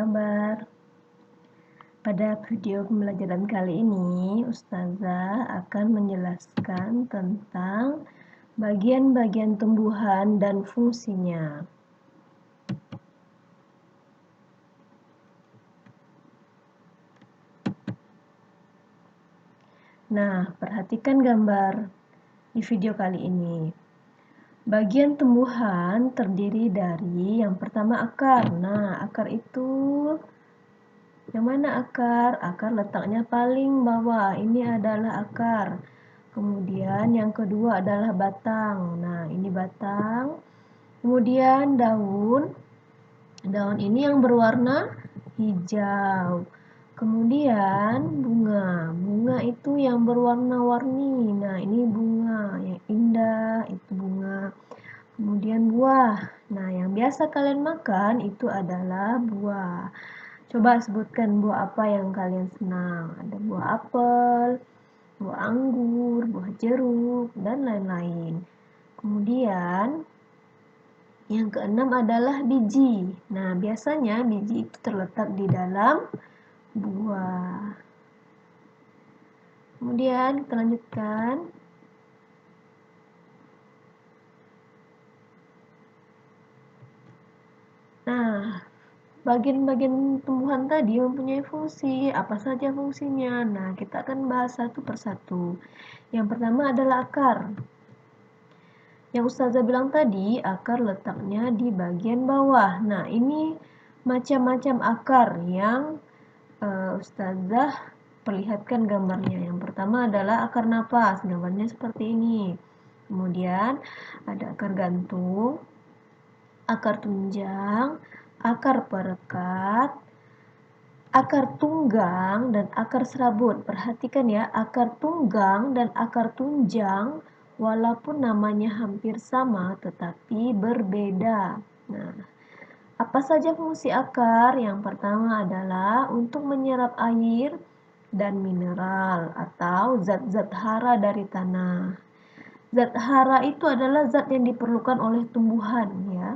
kabar? Pada video pembelajaran kali ini, Ustazah akan menjelaskan tentang bagian-bagian tumbuhan dan fungsinya. Nah, perhatikan gambar di video kali ini. Bagian tumbuhan terdiri dari yang pertama akar. Nah, akar itu yang mana akar? Akar letaknya paling bawah. Ini adalah akar. Kemudian yang kedua adalah batang. Nah, ini batang. Kemudian daun. Daun ini yang berwarna hijau. Kemudian bunga. Bunga itu yang berwarna-warni. Nah, ini bunga yang indah, itu bunga. Kemudian buah. Nah, yang biasa kalian makan itu adalah buah. Coba sebutkan buah apa yang kalian senang. Ada buah apel, buah anggur, buah jeruk, dan lain-lain. Kemudian yang keenam adalah biji. Nah, biasanya biji itu terletak di dalam buah. Kemudian kita lanjutkan. Nah, bagian-bagian tumbuhan tadi mempunyai fungsi. Apa saja fungsinya? Nah, kita akan bahas satu persatu. Yang pertama adalah akar. Yang Ustazah bilang tadi, akar letaknya di bagian bawah. Nah, ini macam-macam akar yang Ustazah perlihatkan gambarnya. Yang pertama adalah akar napas. Gambarnya seperti ini. Kemudian ada akar gantung, akar tunjang, akar perekat, akar tunggang, dan akar serabut. Perhatikan ya, akar tunggang dan akar tunjang walaupun namanya hampir sama tetapi berbeda. Nah, apa saja fungsi akar? Yang pertama adalah untuk menyerap air dan mineral atau zat-zat hara dari tanah. Zat hara itu adalah zat yang diperlukan oleh tumbuhan ya.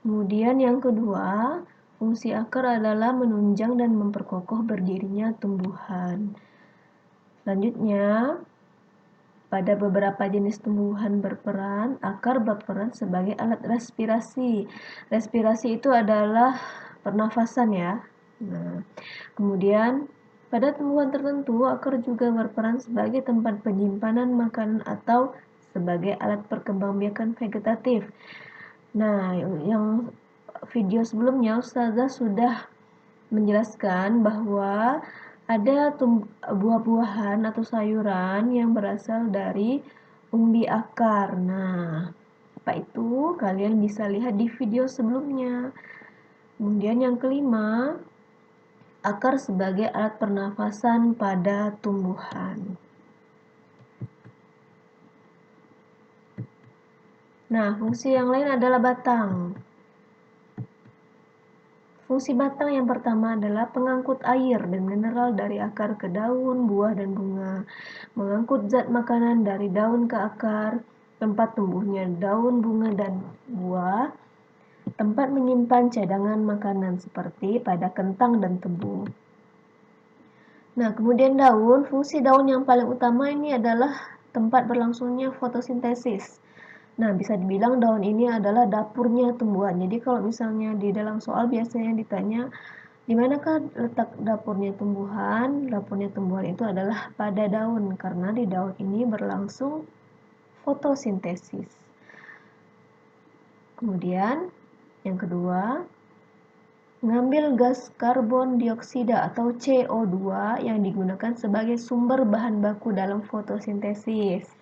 Kemudian yang kedua, fungsi akar adalah menunjang dan memperkokoh berdirinya tumbuhan. Selanjutnya, pada beberapa jenis tumbuhan berperan, akar berperan sebagai alat respirasi. Respirasi itu adalah pernafasan ya. Nah, kemudian pada tumbuhan tertentu, akar juga berperan sebagai tempat penyimpanan makanan atau sebagai alat perkembangbiakan vegetatif. Nah, yang video sebelumnya Ustazah sudah menjelaskan bahwa ada buah-buahan atau sayuran yang berasal dari umbi akar. Nah, apa itu? Kalian bisa lihat di video sebelumnya. Kemudian yang kelima, akar sebagai alat pernafasan pada tumbuhan. Nah, fungsi yang lain adalah batang. Fungsi batang yang pertama adalah pengangkut air dan mineral dari akar ke daun, buah, dan bunga. Mengangkut zat makanan dari daun ke akar, tempat tumbuhnya daun, bunga, dan buah. Tempat menyimpan cadangan makanan seperti pada kentang dan tebu. Nah, kemudian daun, fungsi daun yang paling utama ini adalah tempat berlangsungnya fotosintesis. Nah, bisa dibilang daun ini adalah dapurnya tumbuhan. Jadi kalau misalnya di dalam soal biasanya ditanya, di manakah letak dapurnya tumbuhan? Dapurnya tumbuhan itu adalah pada daun, karena di daun ini berlangsung fotosintesis. Kemudian, yang kedua, mengambil gas karbon dioksida atau CO2 yang digunakan sebagai sumber bahan baku dalam fotosintesis.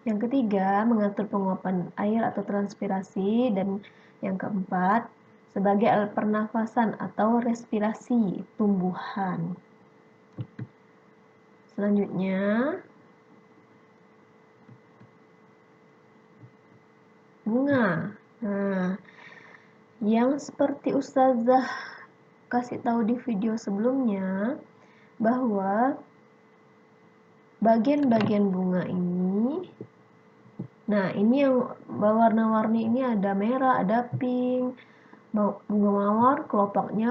Yang ketiga, mengatur penguapan air atau transpirasi. Dan yang keempat, sebagai alat pernafasan atau respirasi tumbuhan. Selanjutnya, bunga. Nah, yang seperti Ustazah kasih tahu di video sebelumnya, bahwa bagian-bagian bunga ini Nah, ini yang warna-warni ini ada merah, ada pink. Bunga mawar kelopaknya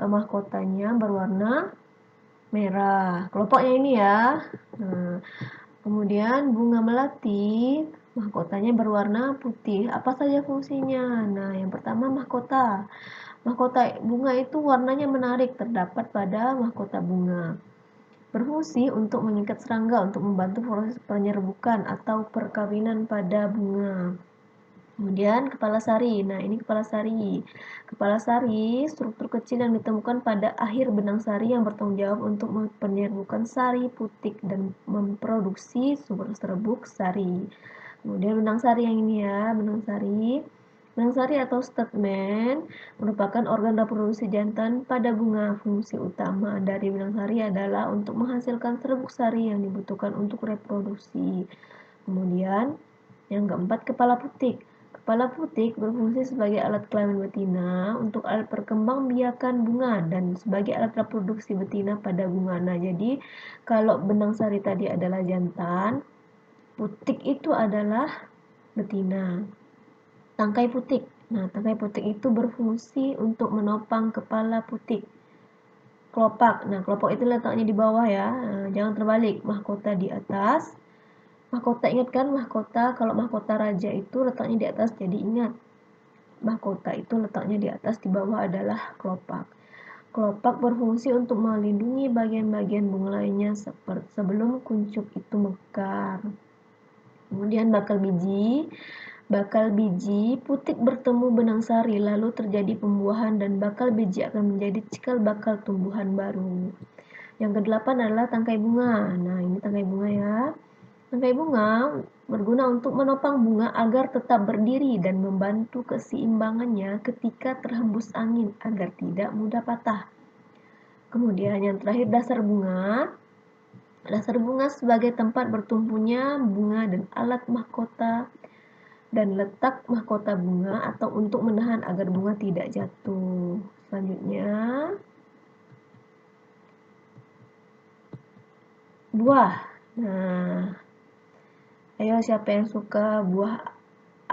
mahkotanya berwarna merah. Kelopaknya ini ya. Nah, kemudian bunga melati mahkotanya berwarna putih. Apa saja fungsinya? Nah, yang pertama mahkota. Mahkota bunga itu warnanya menarik, terdapat pada mahkota bunga. Berfungsi untuk mengikat serangga untuk membantu proses penyerbukan atau perkawinan pada bunga. Kemudian kepala sari. Nah, ini kepala sari. Kepala sari struktur kecil yang ditemukan pada akhir benang sari yang bertanggung jawab untuk penyerbukan sari putik dan memproduksi sumber serbuk sari. Kemudian benang sari yang ini ya, benang sari. Benang sari atau stamen merupakan organ reproduksi jantan pada bunga. Fungsi utama dari benang sari adalah untuk menghasilkan serbuk sari yang dibutuhkan untuk reproduksi. Kemudian yang keempat, kepala putik. Kepala putik berfungsi sebagai alat kelamin betina untuk alat perkembangbiakan bunga dan sebagai alat reproduksi betina pada bunga. Nah, jadi kalau benang sari tadi adalah jantan, putik itu adalah betina. Tangkai putik. Nah, tangkai putik itu berfungsi untuk menopang kepala putik. Kelopak. Nah, kelopak itu letaknya di bawah ya. Nah, jangan terbalik. Mahkota di atas. Mahkota, ingat kan mahkota, kalau mahkota raja itu letaknya di atas, jadi ingat mahkota itu letaknya di atas, di bawah adalah kelopak. Kelopak berfungsi untuk melindungi bagian-bagian bunga lainnya sebelum kuncup itu mekar. Kemudian bakal biji. Bakal biji putik bertemu benang sari lalu terjadi pembuahan dan bakal biji akan menjadi cikal bakal tumbuhan baru. Yang kedelapan adalah tangkai bunga. Nah, ini tangkai bunga ya. Tangkai bunga berguna untuk menopang bunga agar tetap berdiri dan membantu keseimbangannya ketika terhembus angin agar tidak mudah patah. Kemudian yang terakhir dasar bunga. Dasar bunga sebagai tempat bertumpunya bunga dan alat mahkota dan letak mahkota bunga atau untuk menahan agar bunga tidak jatuh. Selanjutnya, buah. Nah, ayo siapa yang suka buah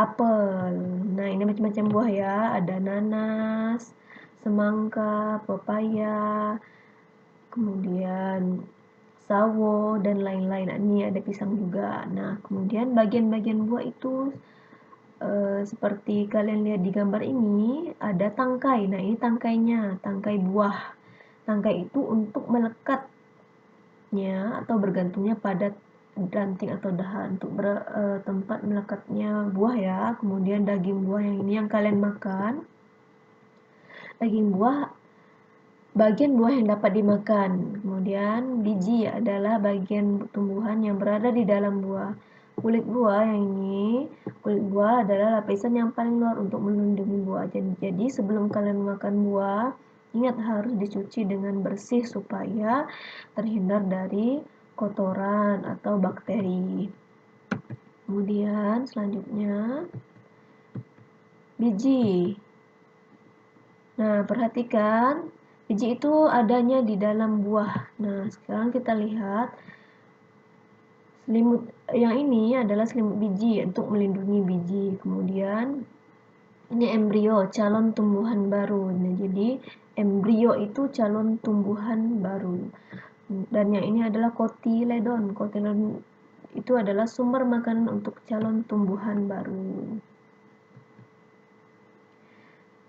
apel? Nah, ini macam-macam buah ya. Ada nanas, semangka, pepaya, kemudian sawo dan lain-lain. Nah, ini ada pisang juga. Nah, kemudian bagian-bagian buah itu seperti kalian lihat di gambar ini ada tangkai. Nah, ini tangkainya, tangkai buah. Tangkai itu untuk melekatnya atau bergantungnya pada ranting atau dahan untuk tempat melekatnya buah ya. Kemudian daging buah yang ini yang kalian makan. Daging buah bagian buah yang dapat dimakan. Kemudian biji adalah bagian tumbuhan yang berada di dalam buah. Kulit buah yang ini, kulit buah adalah lapisan yang paling luar untuk melindungi buah. Jadi sebelum kalian makan buah, ingat harus dicuci dengan bersih supaya terhindar dari kotoran atau bakteri. Kemudian selanjutnya biji. Nah, perhatikan biji itu adanya di dalam buah. Nah, sekarang kita lihat selimut yang ini adalah selimut biji untuk melindungi biji. Kemudian ini embrio, calon tumbuhan baru. Nah, jadi embrio itu calon tumbuhan baru. Dan yang ini adalah kotiledon. Kotiledon itu adalah sumber makanan untuk calon tumbuhan baru.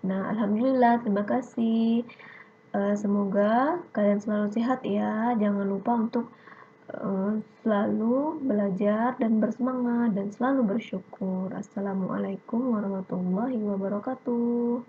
Nah, alhamdulillah, terima kasih. Semoga kalian selalu sehat ya. Jangan lupa untuk selalu belajar dan bersemangat dan selalu bersyukur. Assalamualaikum warahmatullahi wabarakatuh.